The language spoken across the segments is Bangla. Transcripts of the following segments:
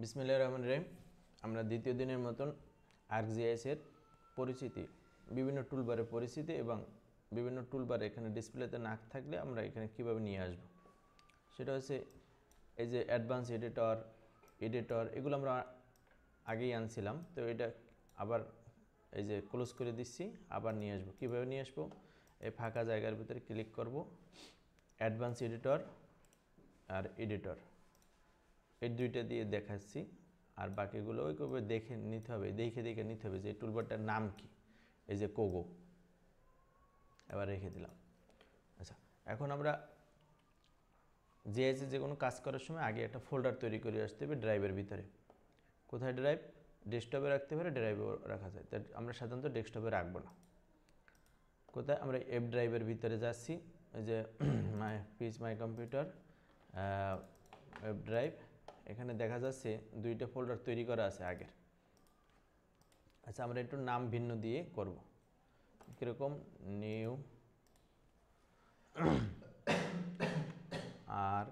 বিসমিল্লাহির রহমানির রহিম। আমরা দ্বিতীয় দিনের মতন ArcGIS এর পরিচিতি, বিভিন্ন টুলবারের পরিচিতি এবং বিভিন্ন টুলবার এখানে ডিসপ্লেতে না থাকলে আমরা এখানে কিভাবে নিয়ে আসব সেটা হচ্ছে এই যে অ্যাডভান্স এডিটর এগুলো আমরা আগেই আনছিলাম। তো এটা আবার এই যে ক্লোজ করে দিচ্ছি, আবার নিয়ে আসবো। কীভাবে নিয়ে আসবো? এই ফাঁকা জায়গার ভিতরে ক্লিক করব, অ্যাডভান্স এডিটর আর এডিটর এই দুইটা দিয়ে দেখাচ্ছি, আর বাকিগুলো ওইভাবে দেখে নিতে হবে, দেখে নিতে হবে যে এই টুলবারটার নাম কি। এই যে কোগো, এবার রেখে দিলাম। আচ্ছা, এখন আমরা জিআইএস যে কোনো কাজ করার সময় আগে একটা ফোল্ডার তৈরি করে আসতে হবে ড্রাইভের ভিতরে। কোথায় ড্রাইভ? ডেস্কটপে রাখতে পারে, ড্রাইভেও রাখা যায়। তাই আমরা সাধারণত ডেস্কটপে রাখবো না। কোথায়? আমরা এফ ড্রাইভের ভিতরে যাচ্ছি, এই যে মাই কম্পিউটার ওয়েব ড্রাইভ, এখানে দেখা যাচ্ছে দুইটা ফোল্ডার তৈরি করা আছে আগের। আচ্ছা, আমরা একটু নাম ভিন্ন দিয়ে করব। কীরকম? নিউ আর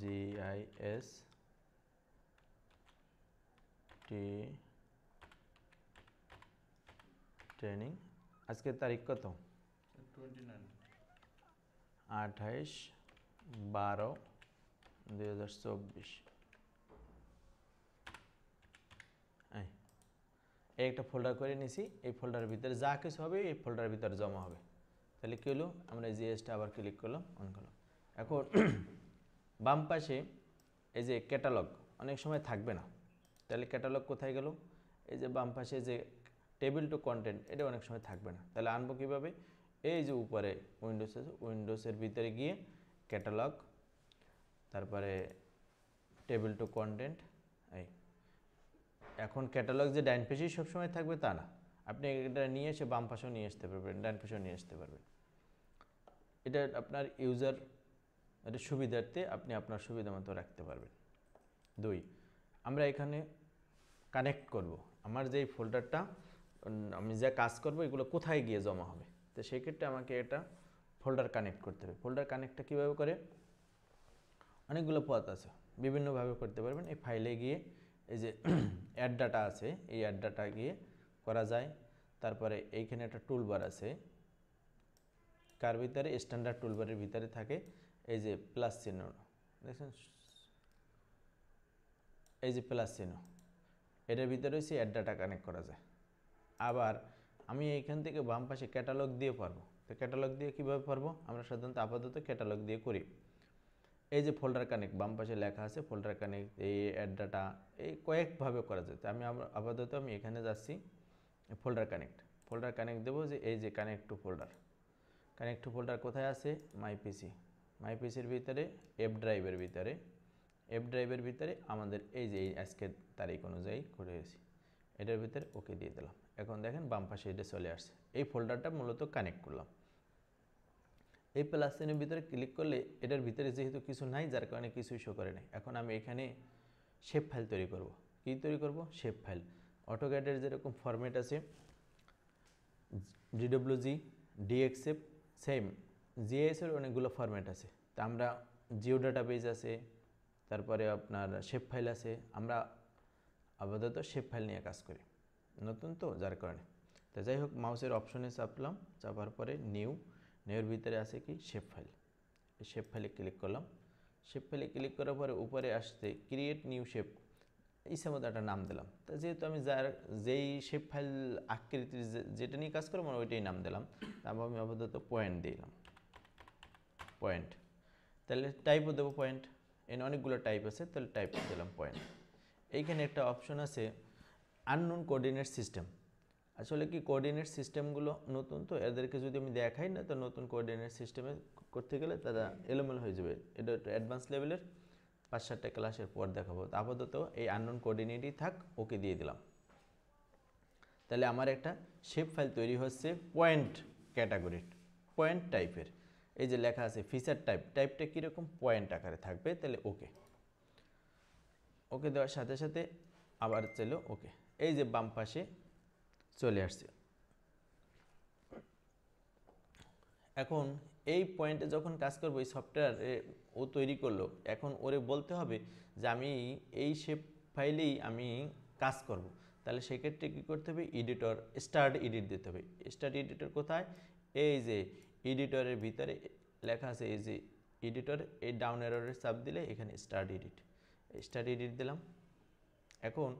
GIS ট্রেনিং। আজকের তারিখ কত? 28/12/2024। এই একটা ফোল্ডার করে নিছি। এই ফোল্ডারের ভিতরে যা কিছু হবে এই ফোল্ডারের ভিতরে জমা হবে। তাহলে কী হলো? আমরা জিএসটা আবার ক্লিক করলাম, অন করলাম। এখন বাম পাশে এই যে ক্যাটালগ অনেক সময় থাকবে না, তাহলে ক্যাটালগ কোথায় গেল? এই যে বাম পাশে যে টেবিল টু কন্টেন্ট, এটা অনেক সময় থাকবে না। তাহলে আনবো কীভাবে? এই যে উপরে উইন্ডোজ আছে, উইন্ডোজের ভিতরে গিয়ে ক্যাটালগ, তারপরে টেবিল টু কন্টেন্ট। এই এখন ক্যাটালগ যে ডাইন পাশেই সবসময় থাকবে তা না, আপনি এটা নিয়ে এসে বাম পাশেও নিয়ে আসতে পারবেন, ডান পাশেও নিয়ে আসতে পারবেন। এটা আপনার ইউজার এটা সুবিধার্থে আপনি আপনার সুবিধা মতো রাখতে পারবেন। 2, আমরা এখানে কানেক্ট করব আমার যেই ফোল্ডারটা, আমি যা কাজ করব এগুলো কোথায় গিয়ে জমা হবে। তো সেই ক্ষেত্রে আমাকে এটা ফোল্ডার কানেক্ট করতে হবে। ফোল্ডার কানেক্টটা কীভাবে করে? অনেকগুলো পথ আছে, বিভিন্নভাবে করতে পারবেন। এই ফাইলে গিয়ে এই যে অ্যাড ডাটা আছে, এই অ্যাড ডাটা গিয়ে করা যায়। তারপরে এইখানে একটা টুলবার আছে, কার ভিতরে? স্ট্যান্ডার্ড টুলবারের ভিতরে থাকে এই যে প্লাস চিহ্ন, দেখছেন? এই যে প্লাস চিহ্ন, এটার ভিতরে হচ্ছে অ্যাড ডাটা কানেক্ট করা যায়। আবার আমি এইখান থেকে বাম পাশে ক্যাটালগ দিয়ে পারবো। তো ক্যাটালগ দিয়ে কীভাবে পারবো? আমরা সাধারণত আপাতত ক্যাটালগ দিয়ে করি। এই যে ফোল্ডার কানেক্ট বাম পাশে লেখা আছে, ফোল্ডার কানেক্ট, এই অ্যাড ডাটা, এই কয়েকভাবে করা যায়। আমি আপাতত আমি এখানে যাচ্ছি ফোল্ডার কানেক্ট দেবো, যে এই যে connect to folder. Connect to folder কোথায় আছে? মাই পিসির ভিতরে এফ ড্রাইভের ভিতরে আমাদের এই যে এই আজকের তারিখ অনুযায়ী করে গেছি, এটার ভিতরে ওকে দিয়ে দিলাম। এখন দেখেন বাম পাশে এটা চলে আসছে। এই ফোল্ডারটা মূলত কানেক্ট করলাম। এই প্লাস চিহ্নের ভিতরে ক্লিক করলে এটার ভিতরে যেহেতু কিছু নাই, যার কারণে কিছুই শো করে নাই। এখন আমি এখানে শেপ ফাইল তৈরি করব। কি তৈরি করব? Shape file. অটোক্যাডের যেরকম ফরম্যাট আছে DWG, DXF, সেম জিআইএসের অনেকগুলো ফরম্যাট আছে। তা আমরা জিও ডাটাবেজ আছে, তারপরে আপনার শেপ ফাইল আছে। আমরা আপাতত শেপ ফাইল নিয়ে কাজ করি, নতুন তো যার কারণে। তো যাই হোক, মাউসের অপশনে চাপলাম, চাপার পরে নিউর ভিতরে আছে কি? Shape file. এই শেপ ফাইলে ক্লিক করলাম। শেপ ফাইলে ক্লিক করার পরে উপরে আসতে ক্রিয়েট নিউ শেপ, ইচ্ছা মতো একটা নাম দিলাম। তা যেহেতু আমি যেই শেপ ফাইল আকৃতির যেটা নিয়ে কাজ করবো ওইটাই নাম দিলাম। তারপর আমি আপাতত পয়েন্ট দিলাম, পয়েন্ট। তাহলে টাইপও দেবো পয়েন্ট, এখানে অনেকগুলো টাইপ আছে, তাহলে টাইপ দিলাম পয়েন্ট। এইখানে একটা অপশন আছে আননোন কোঅর্ডিনেট সিস্টেম। আসলে কি কোঅর্ডিনেট সিস্টেমগুলো নতুন তো, এদেরকে যদি আমি দেখাই না, তো নতুন কোঅর্ডিনেট সিস্টেমে করতে গেলে তারা এলোমেলো হয়ে যাবে। এটা একটু অ্যাডভান্স লেভেলের, 5-7টা ক্লাসের পর দেখাবো। আপাতত এই আননোন কোঅর্ডিনেটই থাক, ওকে দিয়ে দিলাম। তাহলে আমার একটা শেপ ফাইল তৈরি হচ্ছে পয়েন্ট ক্যাটাগরির, পয়েন্ট টাইপের। এই যে লেখা আছে ফিচার টাইপটা কীরকম? পয়েন্ট আকারে থাকবে। তাহলে ওকে দেওয়ার সাথে সাথে আবার চলো ওকে, এই যে বাম পাশে চলে আসছে। এখন এই পয়েন্টে যখন কাজ করবো, এই সফটওয়্যার ও তৈরি করলো, এখন ওরে বলতে হবে যে আমি এই শেপ ফাইলেই আমি কাজ করব। তাহলে সেক্ষেত্রে কী করতে হবে, এডিটর স্টার্ট এডিট দিতে হবে। স্টার্ট এডিটর কোথায়, এই যে এডিটরের ভিতরে লেখা আছে, এই যে এডিটর, এই ডাউন অ্যারোরে চাপ দিলে এখানে স্টার্ট এডিট দিলাম। এখন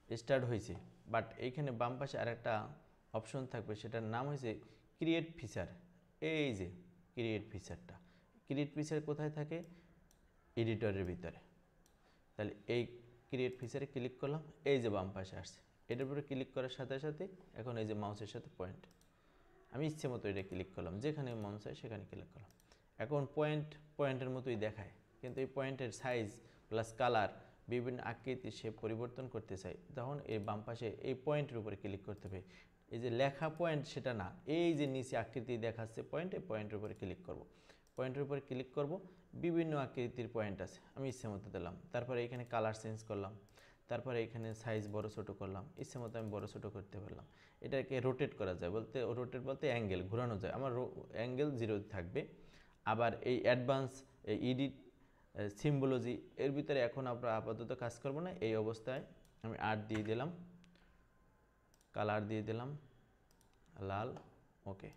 স্টার্ট হয়েছে, বাট এইখানে বাম পাশে আরেকটা অপশন থাকবে, সেটার নাম হয়েছে ক্রিয়েট ফিচার। এই যে ক্রিয়েট ফিচার কোথায় থাকে, এডিটরের ভিতরে। তাহলে এই ক্রিয়েট ফিচারে ক্লিক করলাম, এই যে বাম পাশে আসছে, এটার উপরে ক্লিক করার সাথে সাথে এখন এই যে মাউসের সাথে পয়েন্ট, আমি ইচ্ছে মতো এটা ক্লিক করলাম, যেখানে মন চায় সেখানে ক্লিক করলাম। এখন পয়েন্টের মতোই দেখায়, কিন্তু এই পয়েন্টের সাইজ প্লাস কালার বিভিন্ন আকৃতি সে পরিবর্তন করতে চাই, তখন এই বাম পাশে এই পয়েন্টের উপরে ক্লিক করতে হবে। এই যে লেখা পয়েন্ট সেটা না, এই যে নিচে আকৃতি দেখাচ্ছে পয়েন্ট, এই পয়েন্টের উপরে ক্লিক করব। পয়েন্টের উপরে ক্লিক করব, বিভিন্ন আকৃতির পয়েন্ট আছে, আমি ইচ্ছে মতো দিলাম। তারপরে এখানে কালার চেঞ্জ করলাম, তারপরে এখানে সাইজ বড় ছোটো করলাম, ইচ্ছে মতো আমি বড় ছোটো করতে পারলাম। এটাকে রোটেট করা যায়, রোটেট বলতে অ্যাঙ্গেল ঘোরানো যায়, আমার অ্যাঙ্গেল 0 থাকবে। আবার এই অ্যাডভান্স এডিট সিম্বলজি এর ভিতরে এখন আমরা আপাতত কাজ করব না, এই অবস্থায় আমি আর্ট দিয়ে দিলাম, কালার দিয়ে দিলাম লাল, ওকে,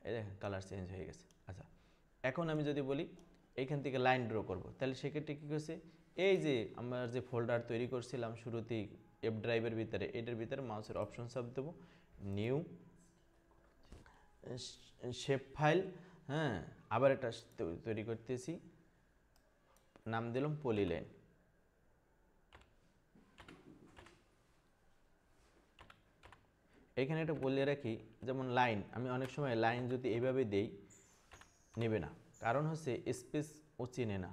এই দেখেন কালার চেঞ্জ হয়ে গেছে। আচ্ছা, এখন আমি যদি বলি এইখান থেকে লাইন ড্র করব, তাহলে সেক্ষেত্রে কী করছে, এই যে আমরা যে ফোল্ডার তৈরি করছিলাম শুরুতেই এফ ড্রাইভের ভিতরে, এটার ভিতরে মাউসের অপশন চাপ দেবো, নিউ শেপ ফাইল, হ্যাঁ, আবার এটা তৈরি করতেছি, নাম দিলাম পলিলাইন। এখানে একটা বলে রাখি, যেমন লাইন, আমি অনেক সময় লাইন যদি এইভাবে দেই নেবে না, কারণ হচ্ছে স্পেস ও চেনে না।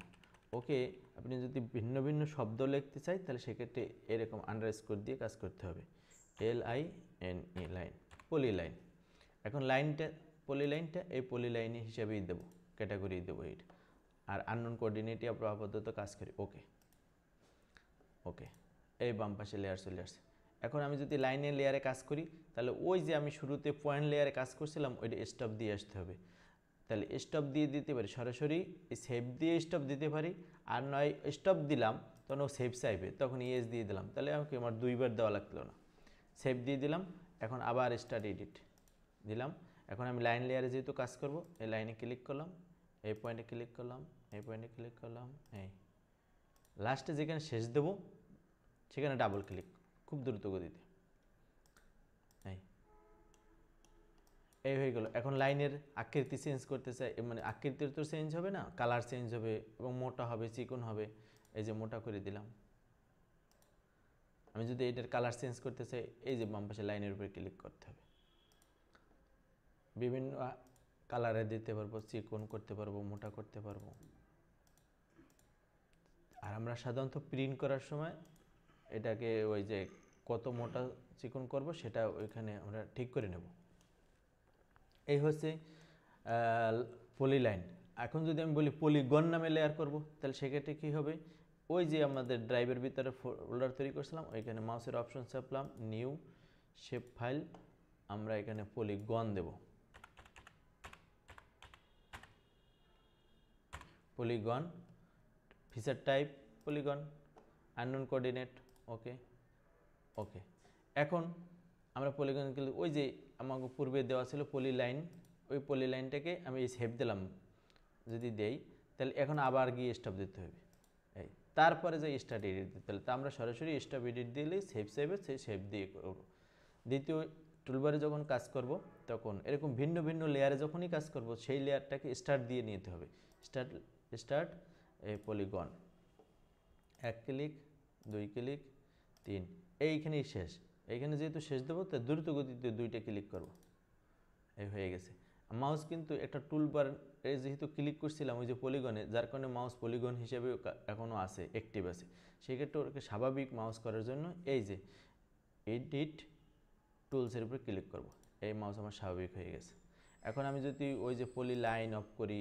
ওকে আপনি যদি ভিন্ন ভিন্ন শব্দ লিখতে চাই, তাহলে সেক্ষেত্রে এরকম আন্ডারস্কোর দিয়ে কাজ করতে হবে, LINE লাইন, পলিলাইন। এখন পলিলাইনটা এই পলিলাইন হিসাবেই দেবো, ক্যাটাগরি দেবো এইটা, আর আননোন কোঅর্ডিনেটই আমরা আপাতত কাজ করি। ওকে, এই বাম পাশে লেয়ার চলে আসছে। এখন আমি যদি লাইনের লেয়ারে কাজ করি, তাহলে ওই যে আমি শুরুতে পয়েন্ট লেয়ারে কাজ করছিলাম, ওইটা স্টপ দিয়ে আসতে হবে। তাহলে স্টপ দিয়ে দিতে পারি, সরাসরি সেভ দিয়ে স্টপ দিতে পারি, আর নয় স্টপ দিলাম তখন ও সেভ চাইবে, তখন ইয়েস দিয়ে দিলাম, তাহলে আমাকে আমার 2বার দেওয়া লাগলো না, সেভ দিয়ে দিলাম। এখন আবার স্টার্ট এডিট দিলাম। এখন আমি লাইন লেয়ারে যেহেতু কাজ করব, এই লাইনে ক্লিক করলাম, এই পয়েন্টে ক্লিক করলাম, এই পয়েন্টে ক্লিক করলাম, এই লাস্টে যেখানে শেষ দেবো সেখানে ডাবল ক্লিক, খুব দ্রুত গতিতে, এই হয়ে গেল। এখন লাইনের আকৃতি চেঞ্জ করতে চাই, মানে আকৃতির তো চেঞ্জ হবে না, কালার চেঞ্জ হবে এবং মোটা হবে, চিকন হবে, এই যে মোটা করে দিলাম। আমি যদি এটার কালার চেঞ্জ করতে চাই, এই যে বাম পাশে লাইনের উপরে ক্লিক করতে হবে, বিভিন্ন কালারে দিতে পারবো, চিকন করতে পারবো, মোটা করতে পারবো। আর আমরা সাধারণত প্রিন্ট করার সময় এটাকে ওই যে কত মোটা চিকন করব সেটা ওইখানে আমরা ঠিক করে নেব। এই হচ্ছে পলিলাইন। এখন যদি আমি বলি পলিগন নামে লেয়ার করব, তাহলে সেক্ষেত্রে কী হবে, ওই যে আমাদের ড্রাইভের ভিতরে ফোল্ডার তৈরি করছিলাম, ওইখানে মাউসের অপশন চাপলাম, নিউ শেপ ফাইল, আমরা এখানে পলিগন দেব, polygon, feature type polygon, unknown coordinate, okay. এখন আমরা পলিগন কিন্তু ওই যে আমাকে পূর্বে দেওয়া ছিল পলিলাইন, ওই পলিলাইনটাকে আমি সেভ দিলাম, যদি দেই তাহলে এখন আবার গিয়ে স্টপ দিতে হবে, এই তারপরে যে স্টার্ট এডিট দিতে হবে। তা আমরা সরাসরি স্টপ এডিট দিলেই সেই সেভ দিয়ে করব। দ্বিতীয় টুলবারে যখন কাজ করব, তখন এরকম ভিন্ন ভিন্ন লেয়ারে যখনই কাজ করব, সেই লেয়ারটাকে স্টার্ট দিয়ে নিতে হবে, স্টার্ট এই পলিগন, 1 ক্লিক, 2 ক্লিক, 3, এইখানেই শেষ। এইখানে যেহেতু শেষ দেবো, তাই দ্রুত গতিতে 2টা ক্লিক করব, এই হয়ে গেছে। মাউস কিন্তু একটা টুলবার যেহেতু ক্লিক করছিলাম ওই যে পলিগনে, যার কারণে মাউস পলিগন হিসেবে এখনও আছে, অ্যাক্টিভ আছে। সেক্ষেত্রে ওকে স্বাভাবিক মাউস করার জন্য এই যে এডিট টুলসের উপরে ক্লিক করব, এই মাউস আমার স্বাভাবিক হয়ে গেছে। এখন আমি যদি ওই যে পলি লাইন অফ করি,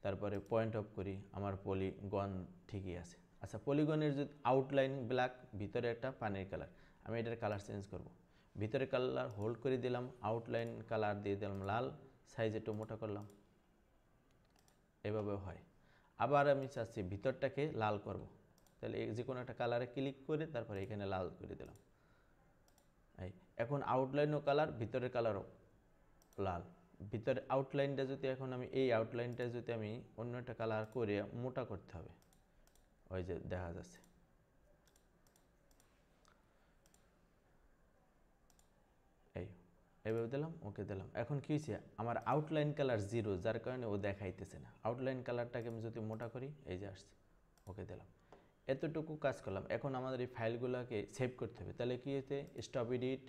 তারপরে পয়েন্ট অফ করি, আমার পলিগন ঠিকই আছে। আচ্ছা, পলিগনের যদি আউটলাইন ব্ল্যাক, ভিতরে একটা পানির কালার, আমি এটার কালার চেঞ্জ করব, ভিতরে কালার হোল্ড করে দিলাম, আউটলাইন কালার দিয়ে দিলাম লাল, সাইজ একটু মোটা করলাম, এভাবেও হয়। আবার আমি চাচ্ছি ভিতরটাকে লাল করব, তাহলে যে কোনো একটা কালারে ক্লিক করে তারপরে এখানে লাল করে দিলাম। এই এখন আউটলাইনও কালার, ভিতরের কালারও লাল। ভিতরে আউটলাইনটা যদি এখন আমি এই আউটলাইনটা যদি আমি অন্য একটা কালার করে মোটা করতে হবে, ওই যে দেখা যাচ্ছে। এইভাবে দিলাম, ওকে দিলাম। এখন কি হয়েছে, আমার আউটলাইন কালার 0, যার কারণে ও দেখাইতেছে না। আউটলাইন কালারটাকে আমি যদি মোটা করি, এই যে আসছে, ওকে দিলাম। এতটুকু কাজ করলাম। এখন আমাদের এই ফাইলগুলোকে সেভ করতে হবে। তাহলে কি হয়েছে, স্টপ এডিট,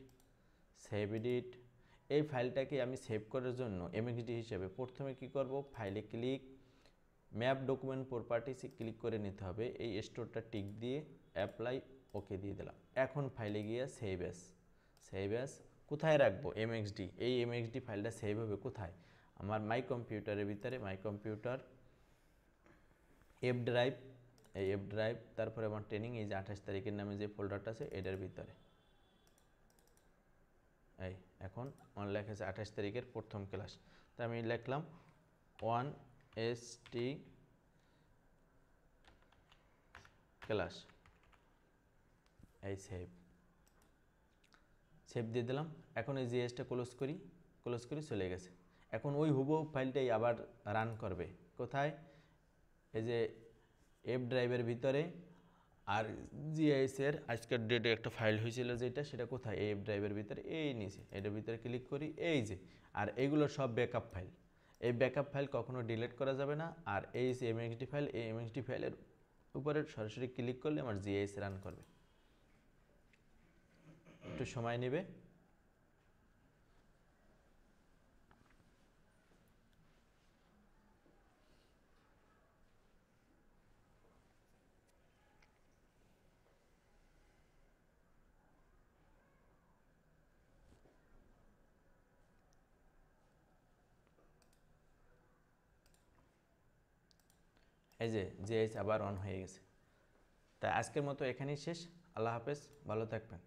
সেভ এডিট। এই ফাইলটাকে আমি সেভ করার জন্য এমএক্সডি হিসেবে প্রথমে কি করব, ফাইলে ক্লিক, ম্যাপ ডকুমেন্ট প্রপার্টিসে ক্লিক করে নিতে হবে। এই স্টোরটা টিক দিয়ে অ্যাপ্লাই, ওকে দিয়ে দিলাম। এখন ফাইলে গিয়ে সেভ অ্যাজ, সেভ অ্যাজ কোথায় রাখবো, এমএক্সডি। এই এমএক্সডি ফাইলটা সেভ হবে কোথায়, আমার মাই কম্পিউটারের ভিতরে, মাই কম্পিউটার, এফ ড্রাইভ, এই এফ ড্রাইভ, তারপরে আমার ট্রেনিং, এই যে 28 তারিখের নামে যে ফোল্ডারটা আছে এটার ভিতরে। এই এখন আমার লেখা আছে 28 তারিখের প্রথম ক্লাস, তা আমি লিখলাম 1ST ক্লাস। এই সেভ, সেভ দিয়ে দিলাম। এখন এই জিএসটা ক্লোজ করি, ক্লোজ করে চলে গেছে। এখন ওই হুবহু ফাইলটাই আবার রান করবে কোথায়, এই যে এফ ড্রাইভের ভিতরে। আর জিআইএসের আজকের ডেটে একটা ফাইল হয়েছিল যেটা, সেটা কোথায়, এফ ড্রাইভের ভিতরে, এই নিচে এটার ভিতরে ক্লিক করি, এই যে। আর এইগুলো সব ব্যাকআপ ফাইল, এই ব্যাকআপ ফাইল কখনো ডিলিট করা যাবে না। আর এই যে এমএক্সডি ফাইল, এই এমএক্সডি ফাইলের উপরে সরাসরি ক্লিক করলে আমার জিআইএস রান করবে। একটু সময় নেবে। এই যে জিআইএস আবার অন হয়ে গেছে। তাই আজকের মতো এখানেই শেষ। আল্লাহ হাফেজ, ভালো থাকবেন।